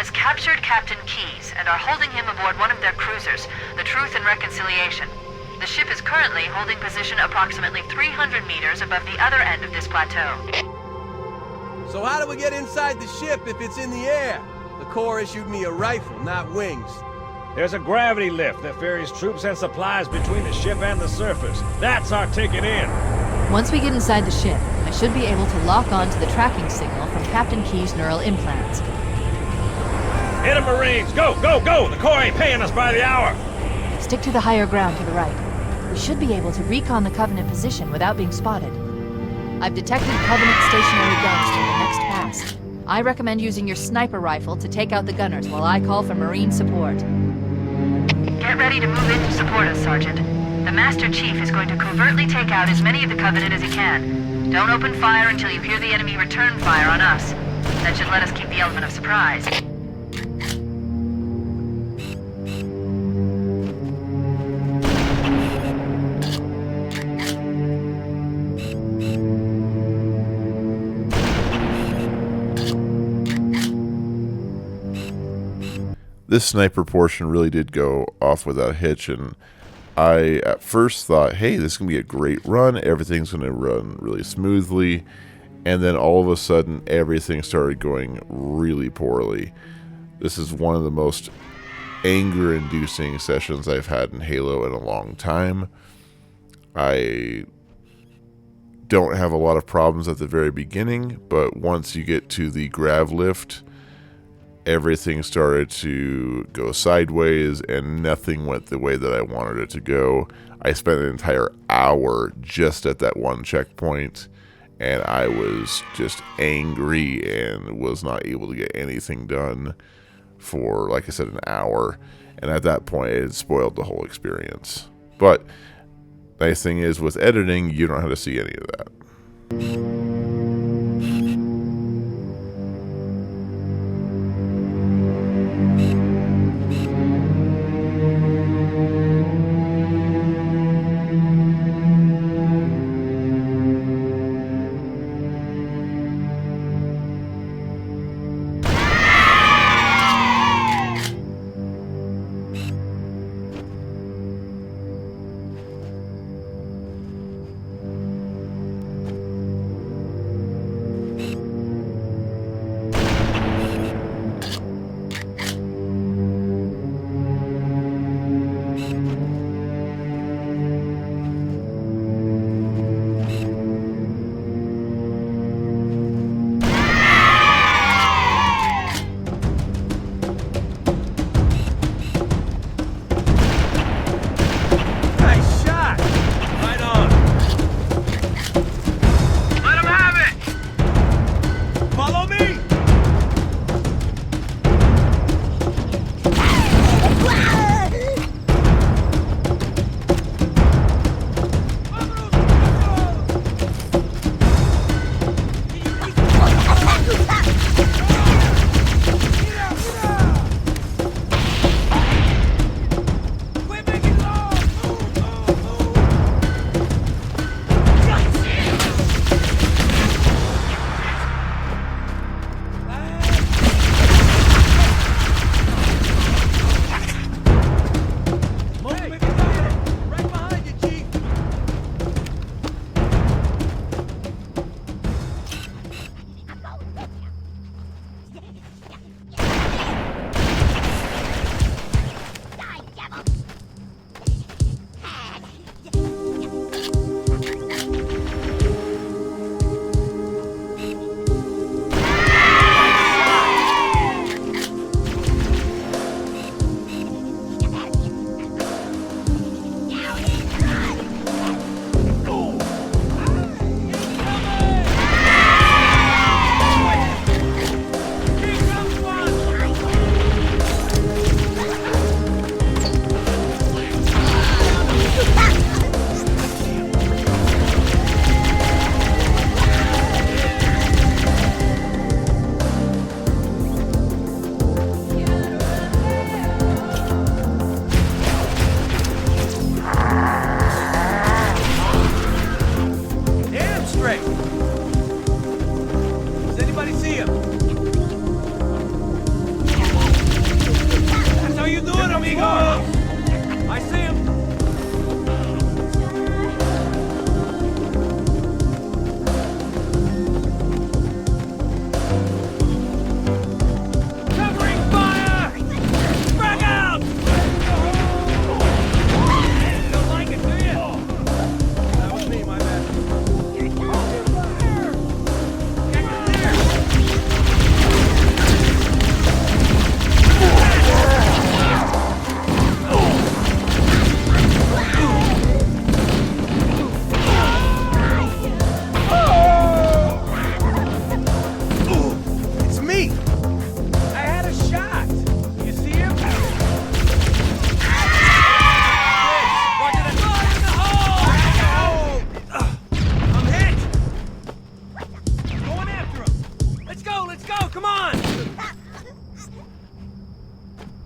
has captured Captain Keyes and are holding him aboard one of their cruisers, the Truth and Reconciliation. The ship is currently holding position approximately 300 meters above the other end of this plateau. So how do we get inside the ship if it's in the air? The Corps issued me a rifle, not wings. There's a gravity lift that ferries troops and supplies between the ship and the surface. That's our ticket in. Once we get inside the ship, I should be able to lock on to the tracking signal from Captain Keyes' neural implants. Hit 'em, Marines! Go, go, go! The Corps ain't paying us by the hour! Stick to the higher ground to the right. We should be able to recon the Covenant position without being spotted. I've detected Covenant stationary guns near the next pass. I recommend using your sniper rifle to take out the gunners while I call for Marine support. Get ready to move in to support us, Sergeant. The Master Chief is going to covertly take out as many of the Covenant as he can. Don't open fire until you hear the enemy return fire on us. That should let us keep the element of surprise. This sniper portion really did go off without a hitch, and I at first thought, hey, this is going to be a great run, everything's going to run really smoothly, and then all of a sudden everything started going really poorly. This is one of the most anger-inducing sessions I've had in Halo in a long time. I don't have a lot of problems at the very beginning, but once you get to the grav lift, everything started to go sideways and nothing went the way that I wanted it to go. I spent an entire hour just at that one checkpoint, and I was just angry and was not able to get anything done for, like I said, an hour. And at that point, it spoiled the whole experience. But nice thing is, with editing, you don't have to see any of that.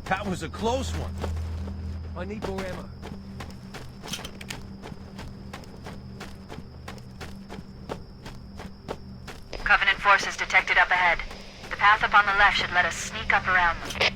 That was a close one. I need more ammo. Covenant forces detected up ahead. The path up on the left should let us sneak up around them.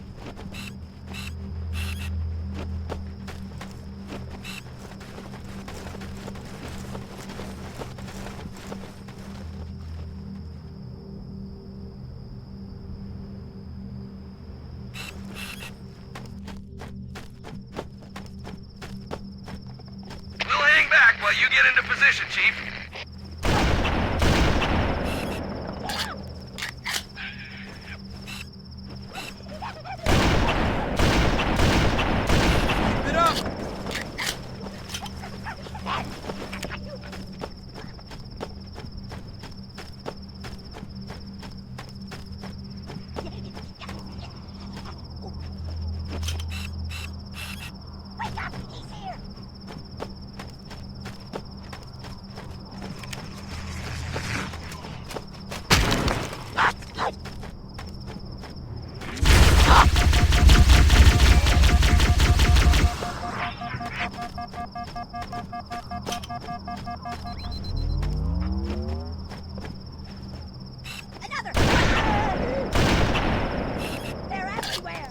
We'll hang back while you get into position, Chief. Keep it up! Another! They're everywhere!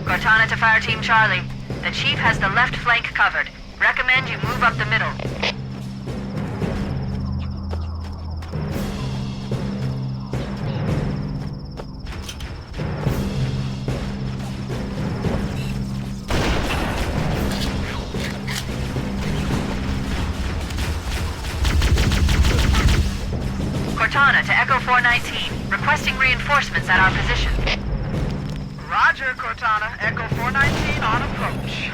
Cortana to Fire Team Charlie. The Chief has the left flank covered. Recommend you move up the middle. Cortana to Echo 419. Requesting reinforcements at our position. Roger, Cortana. Echo 419 on approach.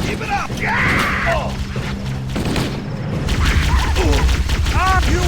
Keep it up! Oh. You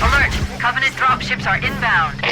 Alert! Covenant dropships are inbound.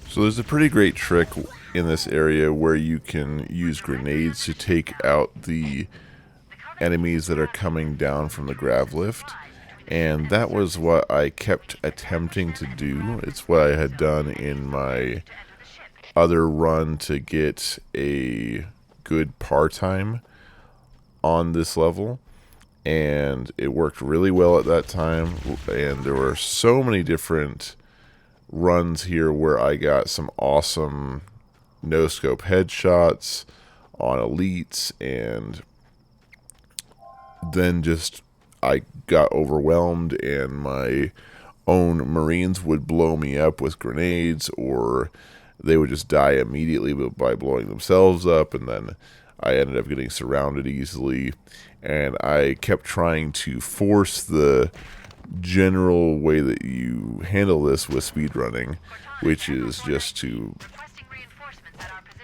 So there's a pretty great trick in this area where you can use grenades to take out the enemies that are coming down from the grav lift. And that was what I kept attempting to do. It's what I had done in my other run to get a good par time on this level. And it worked really well at that time. And there were so many different runs here where I got some awesome no-scope headshots on elites, and then just I got overwhelmed and my own Marines would blow me up with grenades, or they would just die immediately by blowing themselves up, and then I ended up getting surrounded easily. And I kept trying to force the general way that you handle this with speedrunning, which is just to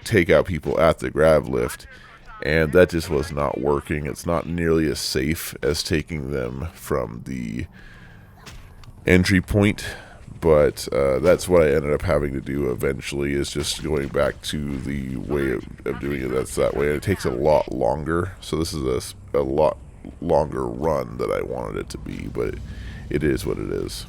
take out people at the grav lift, and that just was not working. It's not nearly as safe as taking them from the entry point, but that's what I ended up having to do eventually, is just going back to the way of doing it. That's that way. It takes a lot longer, so this is a lot longer run than I wanted it to be, but it is what it is.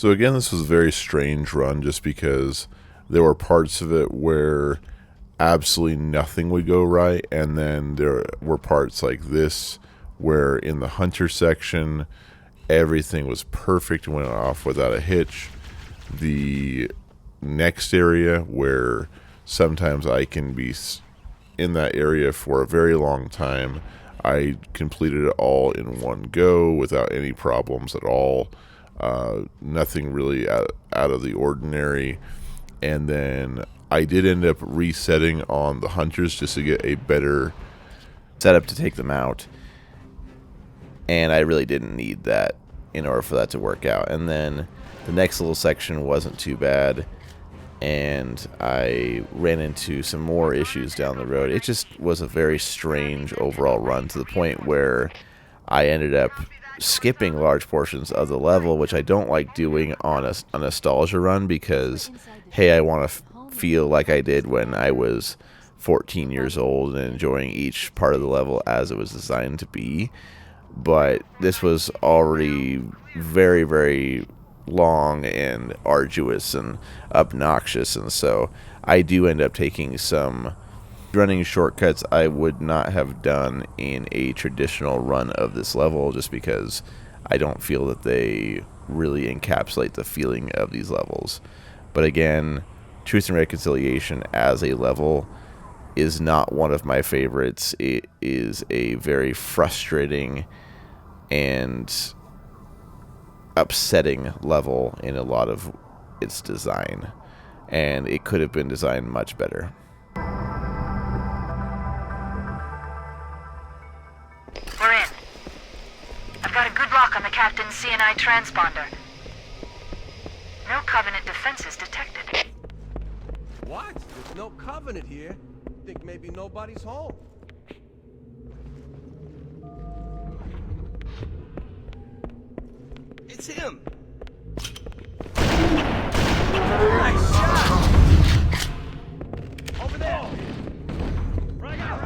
So again, this was a very strange run just because there were parts of it where absolutely nothing would go right, and then there were parts like this where in the hunter section everything was perfect and went off without a hitch. The next area where sometimes I can be in that area for a very long time, I completed it all in one go without any problems at all. Nothing really out of the ordinary. And then I did end up resetting on the hunters just to get a better setup to take them out. And I really didn't need that in order for that to work out. And then the next little section wasn't too bad, and I ran into some more issues down the road. It just was a very strange overall run, to the point where I ended up skipping large portions of the level, which I don't like doing on a nostalgia run, because hey, I want to feel like I did when I was 14 years old and enjoying each part of the level as it was designed to be. But this was already very, very long and arduous and obnoxious, and so I do end up taking some running shortcuts I would not have done in a traditional run of this level, just because I don't feel that they really encapsulate the feeling of these levels. But again, Truth and Reconciliation as a level is not one of my favorites. It is a very frustrating and upsetting level in a lot of its design, and it could have been designed much better. We're in. I've got a good lock on the Captain's CNI transponder. No Covenant defenses detected. What? There's no Covenant here. Think maybe nobody's home. It's him! Nice shot! Over there! Right out!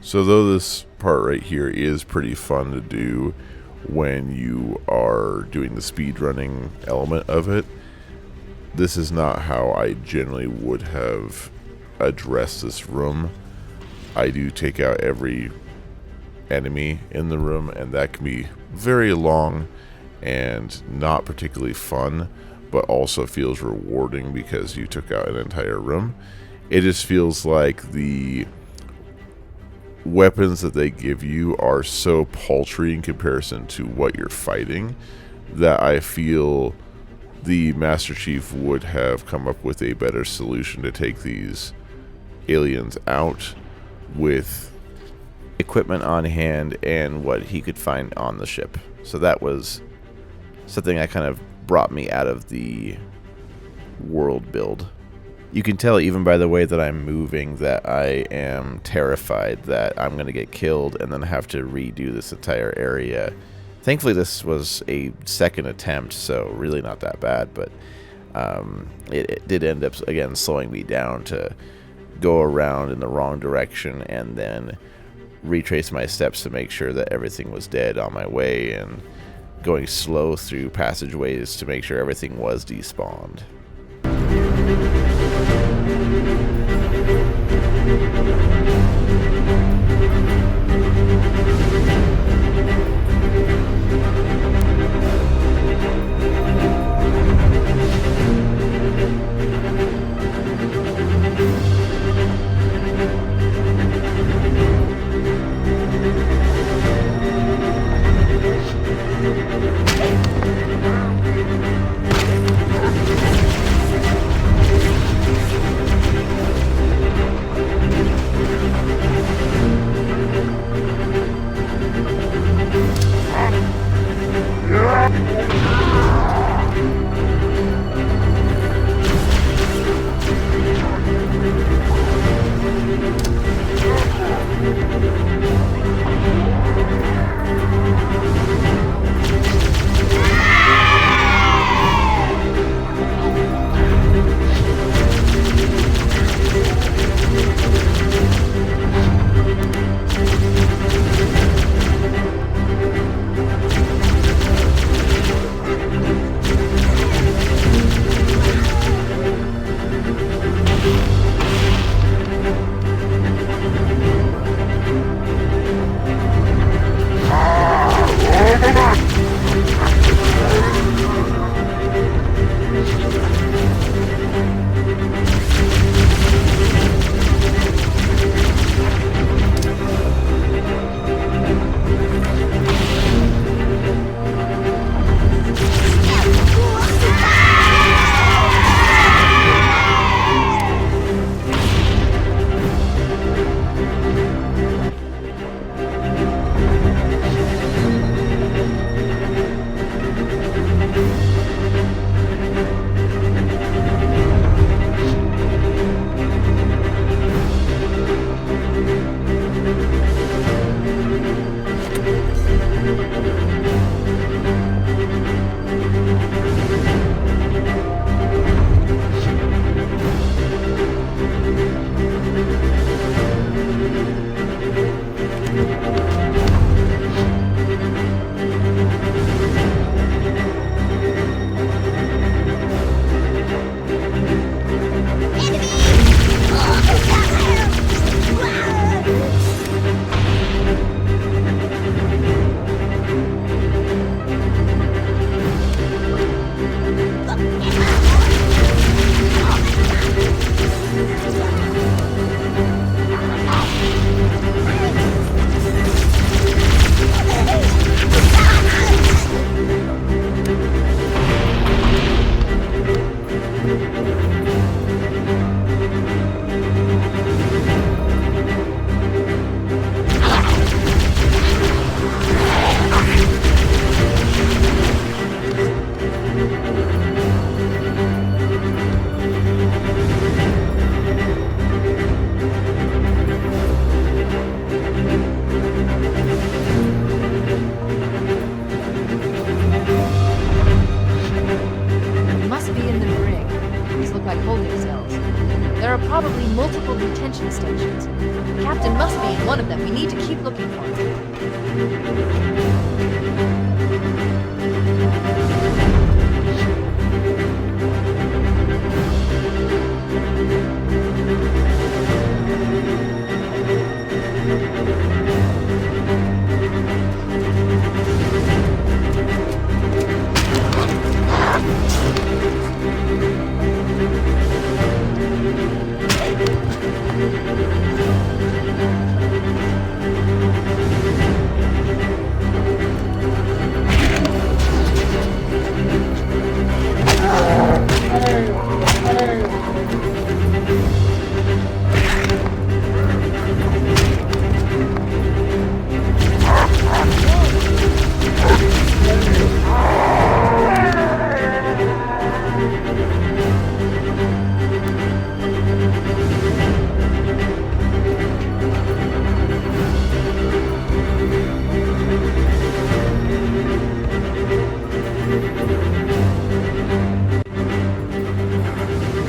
So though this part right here is pretty fun to do when you are doing the speedrunning element of it, this is not how I generally would have addressed this room. I do take out every enemy in the room, and that can be very long and not particularly fun, but also feels rewarding because you took out an entire room. It just feels like the weapons that they give you are so paltry in comparison to what you're fighting that I feel the Master Chief would have come up with a better solution to take these aliens out with equipment on hand and what he could find on the ship. So that was something that kind of brought me out of the world build. You can tell even by the way that I'm moving that I am terrified that I'm going to get killed and then have to redo this entire area. Thankfully this was a second attempt, so really not that bad, but it did end up, again, slowing me down to go around in the wrong direction and then retrace my steps to make sure that everything was dead on my way, and going slow through passageways to make sure everything was despawned. The captain must be in one of them. We need to keep looking for him.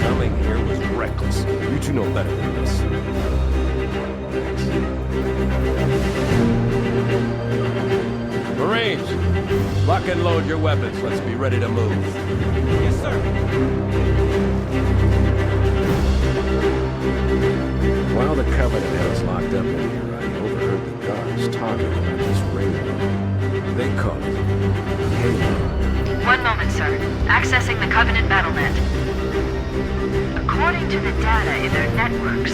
Coming here was reckless. You two know better than this. Marines, lock and load your weapons. Let's be ready to move. Yes, sir. While the Covenant had us locked up in here, I overheard the guards talking about this radio. They call it Halo. One moment, sir. Accessing the Covenant BattleNet. According to the data in their networks,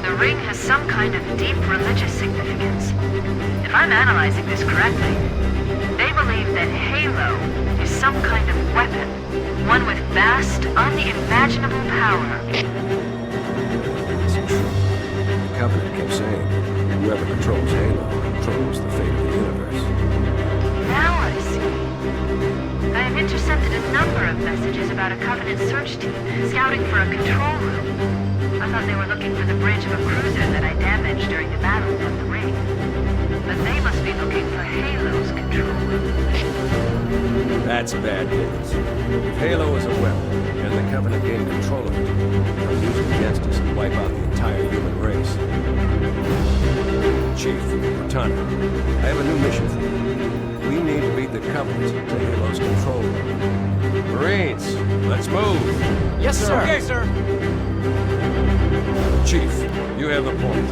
the ring has some kind of deep religious significance. If I'm analyzing this correctly, they believe that Halo is some kind of weapon, one with vast, unimaginable power. It's true. The Covenant kept saying, whoever controls Halo controls the fate of the universe. Now I see. I have intercepted a number of messages about a Covenant search team scouting for a control room. I thought they were looking for the bridge of a cruiser that I damaged during the battle on the ring. But they must be looking for Halo's control room. That's bad news. If Halo is a weapon, and the Covenant gain control of it, they'll use it against us and wipe out the entire human race. Chief, Cortana, I have a new mission for you. We need to beat the Covenant to Halo's control room. Marines, let's move! Yes, sir. Okay, sir. Chief, you have the point.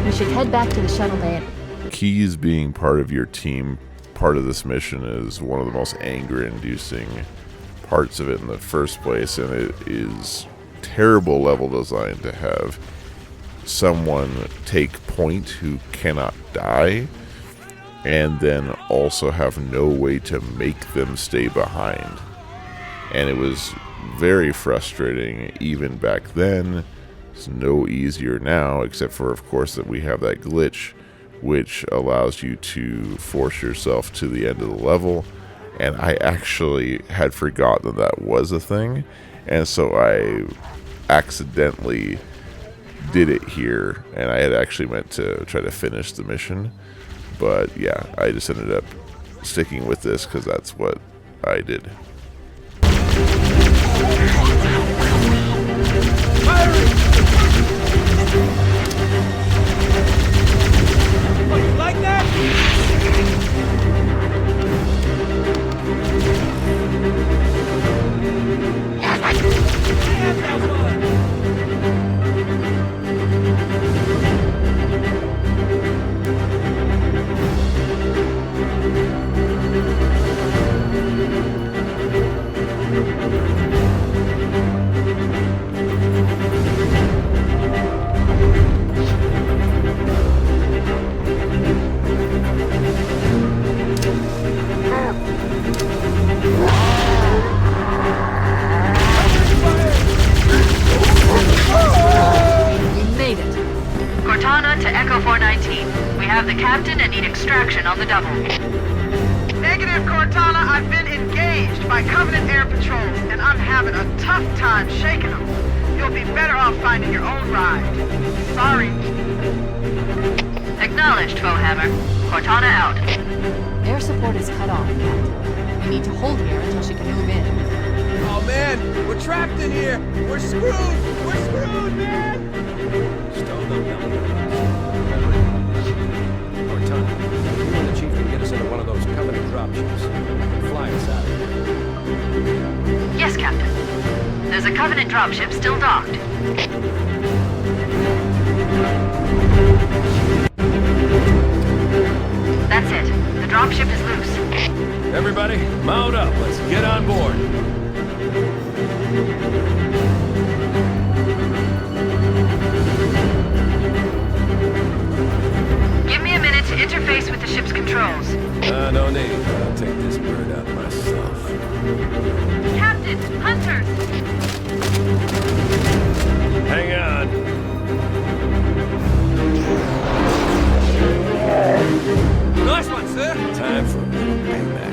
We should head back to the shuttle bay. Keys being part of your team, part of this mission, is one of the most anger-inducing parts of it in the first place, and it is terrible level design to have someone take point who cannot die and then also have no way to make them stay behind. And it was very frustrating even back then. It's no easier now, except for, of course, that we have that glitch which allows you to force yourself to the end of the level. And I actually had forgotten that was a thing, and so I accidentally did it here, and I had actually meant to try to finish the mission. But yeah, I just ended up sticking with this because that's what I did. Oh, you like that? Cortana to Echo 419. We have the captain and need extraction on the double. Negative, Cortana. I've been engaged by Covenant air patrols, and I'm having a tough time shaking them. You'll be better off finding your own ride. Sorry. Acknowledged, Foehammer. Cortana out. Air support is cut off, Captain. We need to hold here until she can move in. Oh man, we're trapped in here. We're screwed. We're screwed, man. Stow them helicopters. Cortana, you and the chief can get us into one of those Covenant dropships. Fly us out of here. Yes, Captain. There's a Covenant dropship still docked. That's it. The dropship is loose. Everybody, mount up. Let's get on board. Give me a minute to interface with the ship's controls. No need. I'll take this bird out myself. Captain, hunters! Hang on. Nice one, sir. Time for a little payback.